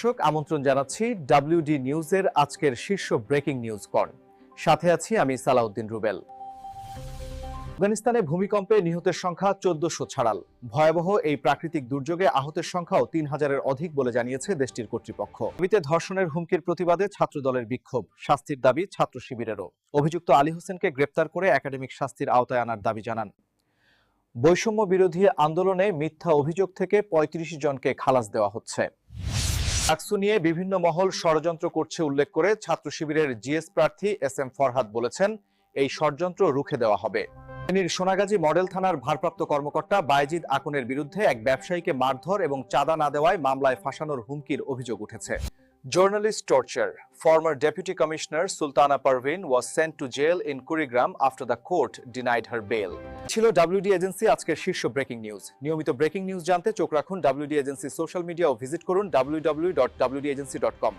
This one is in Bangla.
দর্শক আমন্ত্রণ জানাচ্ছি ডব্লিউডি নিউজের আজকের শীর্ষ ব্রেকিং নিউজ কর্ন। সাথে আছি আমি সালাউদ্দিন রুবেল। আফগানিস্তানে ভূমিকম্পে নিহতের সংখ্যা 1400 ছাড়াল। ভয়াবহ এই প্রাকৃতিক দুর্যোগে আহতের সংখ্যাও 3000-এর অধিক বলে জানিয়েছে দেশটির কর্তৃপক্ষ। দাবিতে ধর্ষণের হুমকির প্রতিবাদে ছাত্রদলের বিক্ষোভ, শাস্তির দাবি ছাত্র শিবিরেরও। অভিযুক্ত আলী হোসেনকে গ্রেপ্তার করে একাডেমিক শাস্তির আওতায় আনার দাবি জানান। বৈষম্য বিরোধী আন্দোলনে মিথ্যা অভিযোগ থেকে 35 জনকে খালাস দেওয়া হচ্ছে। ডাকসু নিয়ে বিভিন্ন মহল ষড়যন্ত্র করছে উল্লেখ করে ছাত্র শিবিরের জিএস প্রার্থী SM ফরহাদ বলেছেন, এই ষড়যন্ত্র রুখে দেওয়া হবে। ফেনীর সোনাগাজী মডেল থানার ভারপ্রাপ্ত কর্মকর্তা বায়েজিদ আকনের বিরুদ্ধে এক ব্যবসায়ীকে মারধর এবং চাঁদা না দেওয়ায় মামলায় ফাঁসানোর হুমকির অভিযোগ উঠেছে। Journalist torture. Former Deputy Commissioner Sultana Parveen was sent to jail in Kurigram after the court denied her bail. ছিল ডব্লিউডি এজেন্সি আজকের শীর্ষ ব্রেকিং নিউজ। নিয়মিত ব্রেকিং নিউজ জানতে চোখ রাখুন ডব্লিউডি এজেন্সি সোশ্যাল মিডিয়া ও ভিজিট করুন www.wdagency.com।